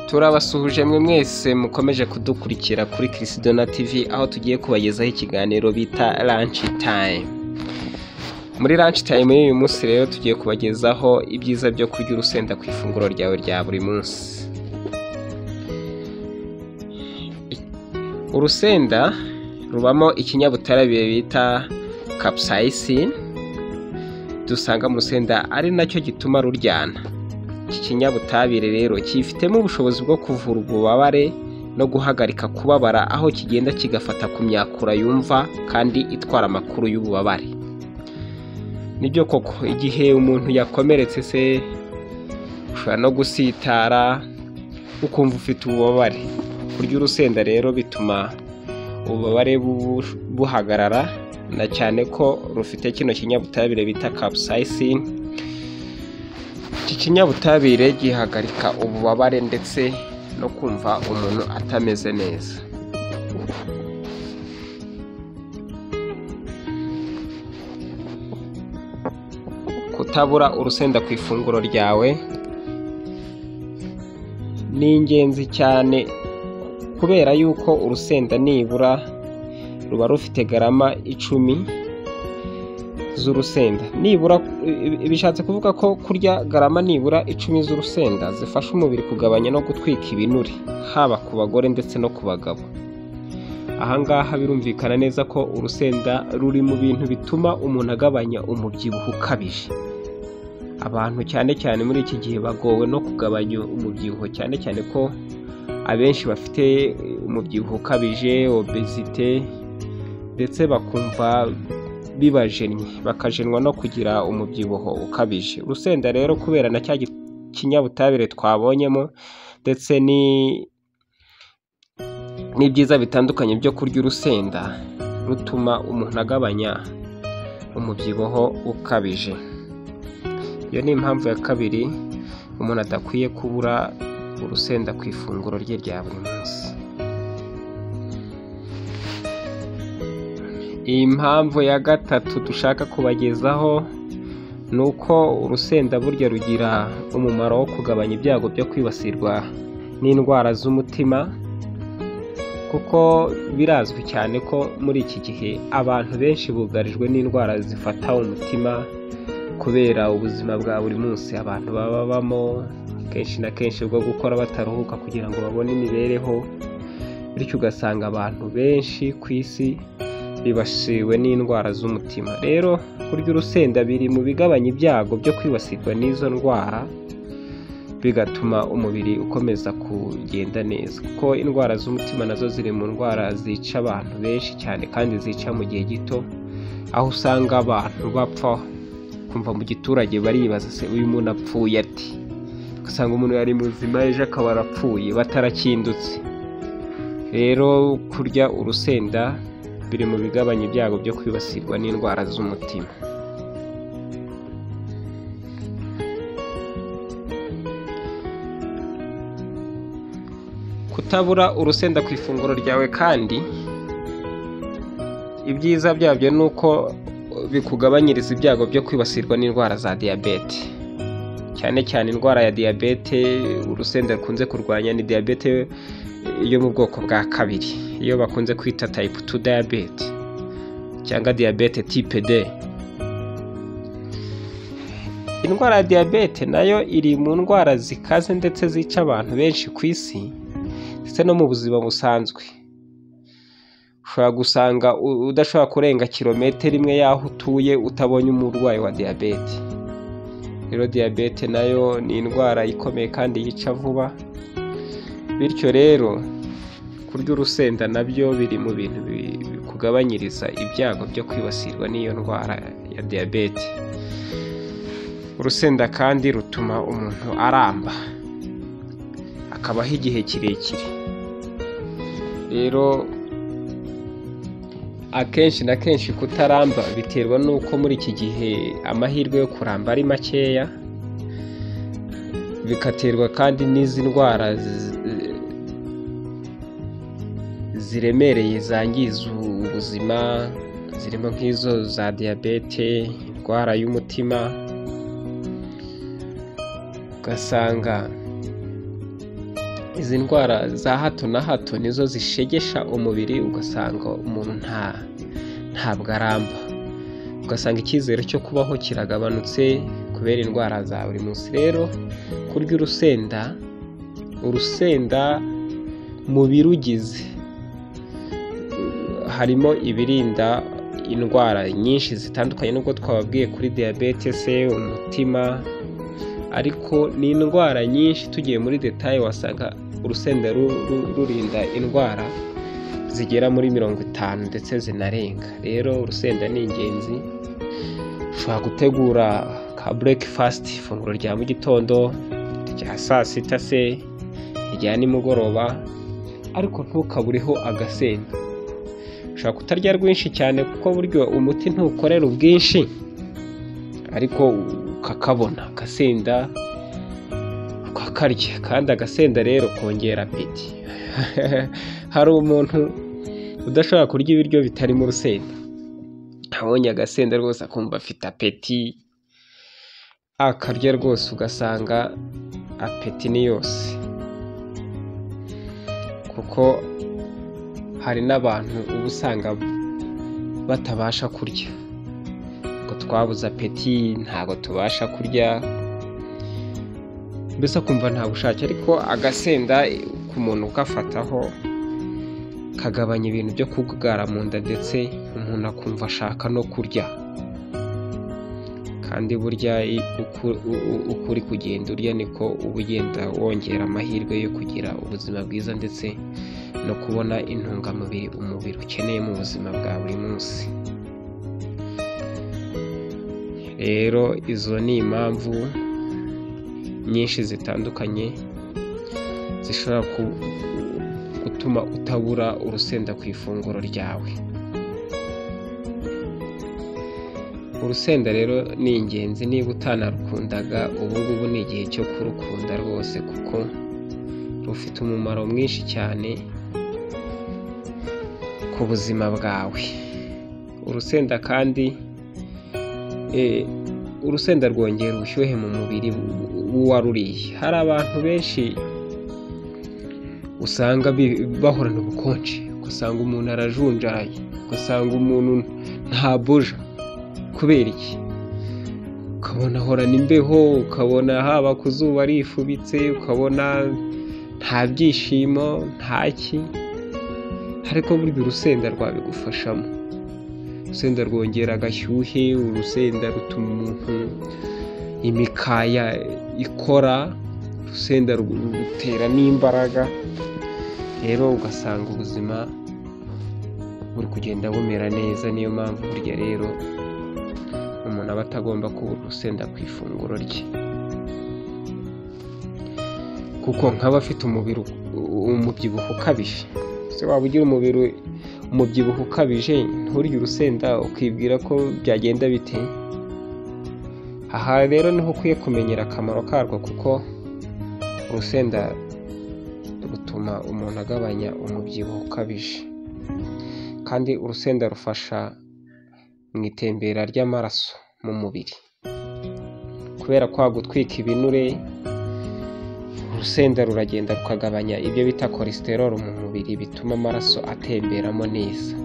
turabasuhuje mwe mwese mukomeje kudukurikira kuri Chrisidona TV, aho tugiye kubagezaho ikiganiro bita lunch time. Muri lunch time y'uyu munsi rero tugiye kubagezaho ibyiza byo kurya urusenda ku ifunguro ryawe rya buri munsi. Urusenda rubamo ikinyabutabire bita capsaicin, dusanga mu rusenda ari nacyo gituma ruryana. Iki kinyabutabire rero kifitemo ubushobozi bwo kuvura ububabare no guhagarika kubabara, aho kigenda kigafata ku myakura yumva kandi itwara amakuru y'ububabare. Nibyo koko, igihe umuntu yakomeretse se ushobora no gusitara ukumva ufite ububabare. Kurya urusenda rero bituma ububabare buhagarara, na cyane ko rufite kino kinyabutabire bita capsaicin. Iki kinyabutabire gihagarika ububabare ndetse no kumva umuntu atameze neza. Kutabura urusenda ku ifunguro ryawe ni ingenzi cyane, kubera yuko urusenda nibura ruba rufite garama 10 z'urusenda. Nibura bishatse kuvuga ko kurya garama nibura 10 z'urusenda zifasha umubiri kugabanya no gutwika ibinure, haba ku bagore ndetse no ku bagabo. Ahangaha birumvikana neza ko urusenda ruri mu bintu bituma umuntu agabanya umubyibuho ukabije. Abantu cyane cyane muri iki gihe bagowe no kugabanya umubyibuho, cyane cyane ko abenshi bafite umubyibuho ukabije, obesite, ndetse bakumva bibajennye, bakajenwa no kugira umubyibuho ukabije. Urusenda rero kubera na cya kinyabutabire twabonyemo ndetse n'ibyiza bitandukanye byo kurya urusenda, rutuma umuntu agabanya umubyibuho ukabije. Iyo ni impamvu ya kabiri umuntu adakwiye kubura urusenda ku ifunguro rye rya buri munsi. Iyi mpamvu ya gatatu dushaka kubagezaho ni uko urusenda burya rugira umumaro wo kugabanya ibyago byo kwibasirwa n'indwara z'umutima, kuko birazwi cyane ko muri iki gihe abantu benshi bugarijwe n'indwara zifata umutima kubera ubuzima bwa buri munsi abantu baba babamo, kenshi na kenshi bwo gukora bataruhuka kugira ngo babone imibereho, bityo ugasanga abantu benshi ku isi bibasiwe n'indwara z'umutima. Rero kurya urusenda biri mu bigabanya ibyago byo kwibasirwa n'izo ndwara, bigatuma umubiri ukomeza kugenda neza, kuko indwara z'umutima nazo ziri mu ndwara zica abantu benshi cyane kandi zica mu gihe gito, aho usanga abantu bapfa kumva mu giturage baribaza se uyu muntu apfuye ati, ugasanga umuntu yari muzima ejo akaba arapfuye batarakindutse. Rero kurya urusenda biri mu bigabanya ibyago byo kwibasirwa n'indwara z'umutima. Kutabura urusenda ku ifunguro ryawe kandi ibyiza byabyo ni uko bikugabanyiriza ibyago byo kwibasirwa n'indwara za diyabete, cyane cyane indwara ya diyabete. Urusenda rukunze kurwanya ni diyabete yo mu bwoko bwa kabiri, iyo bakunze kwita type 2 diabetes cyangwa diyabete type D. Indwara ya diyabete nayo iri mu ndwara zikaze ndetse zica abantu benshi ku isi ndetse no mu buzima busanzwe. Ushobora gusanga udashobora kurenga kilometero imwe y'aho utuye utabonye umurwayi wa diyabete. Rero diyabete nayo ni indwara ikomeye kandi yica vuba, bityo rero kurya urusenda nabyo biri mu bintu bikugabanyiriza ibyago byo kwibasirwa n'iyo ndwara ya diyabete. Urusenda kandi rutuma umuntu aramba, akabaho igihe kirekire. Rero akenshi na kenshi kutaramba biterwa n'uko muri iki gihe amahirwe yo kuramba ari makeya, bikaterwa kandi n'izi ndwara ziremereye zangiza ubuzima, zirimo nk'izo za diyabete, indwara y'umutima. Ugasanga izi ndwara za hato na hato nizo zishegesha umubiri, ugasanga umuntu ntabwo aramba, ugasanga icyizere cyo kubaho kiragabanutse kubera indwara za buri munsi. Rero kurya urusenda mu birugize harimo ibirinda indwara nyinshi zitandukanye, nubwo twababwiye kuri diyabete se, umutima, ariko ni indwara nyinshi. Tugiye muri detaye wasanga urusenda rurinda indwara zigera muri 50 ndetse zinarenga. Rero urusenda ni ingenzi. Ushobora gutegura ka breakfast, ifunguro rya mu gitondo, rya saa sita se, rya nimugoroba, ariko ntukabureho agasenda. Ushobora kutarya rwinshi cyane kuko buryo umuti ntukorera ubwinshi, ariko ukakabona agasenda ukakarya. Kandi agasenda rero kongera apeti. Hari umuntu udashobora kurya ibiryo bitarimo urusenda, abonye agasenda rwose akumva afite apeti, akarya rwose ugasanga apeti ni yose. Kuko hari n'abantu uba usanga batabasha kurya, ngo twabuze apeti, ntabwo tubasha kurya, mbese akumva nta bushake. Ariko agasenda ku muntu ugafataho kagabanya ibintu byo kugara mu nda, ndetse umuntu akumva ashaka no kurya. Kandi burya uko uri kugenda urya niko uba ugenda wongera amahirwe yo kugira ubuzima bwiza, ndetse no kubona intungamubiri umubiri ukeneye mu buzima bwa buri munsi. Rero izo ni impamvu nyinshi zitandukanye zishobora gutuma utabura urusenda ku ifunguro ryawe. Urusenda rero ni ingenzi. Niba utanarukundaga, ubu ngubu ni igihe cyo kurukunda rwose, kuko rufite umumaro mwinshi cyane ku buzima bwawe. Urusenda kandi urusenda rwongera ubushyuhe mu mubiri w'uwaruriye. Hari abantu benshi usanga bahorana ubukonje, ugasanga umuntu arajunjaye, ugasanga umuntu ntabuja. Kubera iki? Ukabona ahorana imbeho, ukabona haba ku zuba arifubitse, ukabona nta byishimo, ntaki. Ariko burya urusenda rwabigufashamo. Urusenda rwongera agashyuhe, urusenda rutuma umuntu imikaya ikora, urusenda rutera n'imbaraga. Rero ugasanga ubuzima buri kugenda bumera neza. Niyo mpamvu burya rero umuntu aba atagomba kubura urusenda ku ifunguro rye, kuko nk'abafite umubyibuho ukabije. Se waba ugira umubyibuho ukabije, nturye urusenda ukibwira ko byagenda bite? Aha rero niho ukwiye kumenyera akamaro karwo, kuko urusenda rutuma umuntu agabanya umubyibuho ukabije. Kandi urusenda rufasha mu itembera ry'amaraso mu mubiri, kubera kwa gutwika ibinure. Urusenda ruragenda rukagabanya ibyo bita cholesterol mu mubiri, bituma amaraso atemberamo neza.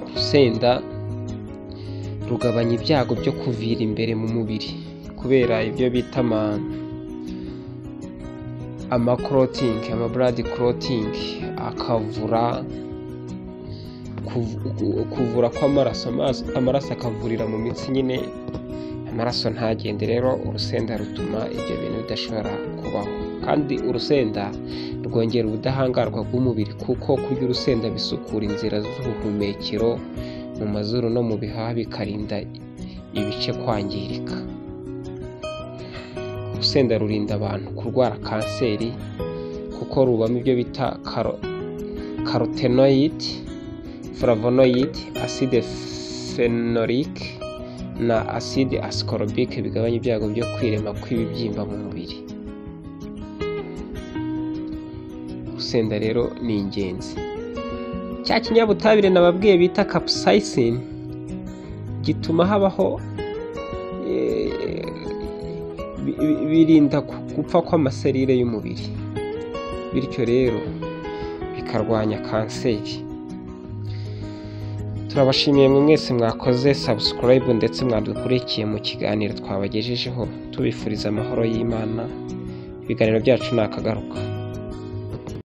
Urusenda rugabanya ibyago byo kuvira imbere mu mubiri, kubera ibyo bita clotting, blood clotting, akavura kuvura kw'amaraso. Amaraso akavurira mu mitsi nyine, amaraso ntagende. Rero urusenda rutuma ibyo bintu bidashobora kubaho. Kandi urusenda rwongera ubudahangarwa bw'umubiri, kuko kurya urusenda bisukura inzira z'ubuhumekero mu mazuru no mu bihaha, bikarinda ibice kwangirika. Urusenda rurinda abantu kurwara kanseri, kuko rubamo ibyo bita carotenoid, flavonoid, acide phenolic na acide ascorbic, bigabanya ibyago byo kwirema kw'ibibyimba mu mubiri. Urusenda rero ni ingenzi. Cya kinyabutabire nababwiye bita capsaicin gituma habaho birinda gupfa kw'amaserire y'umubiri, bityo rero bikarwanya kanseri. Turabashimiye mwe mwese mwakoze subscribe ndetse mwadukurikiye mu kiganiro twabagejejeho, tubifuriza amahoro y'Imana. Ibiganiro byacu nakagaruka.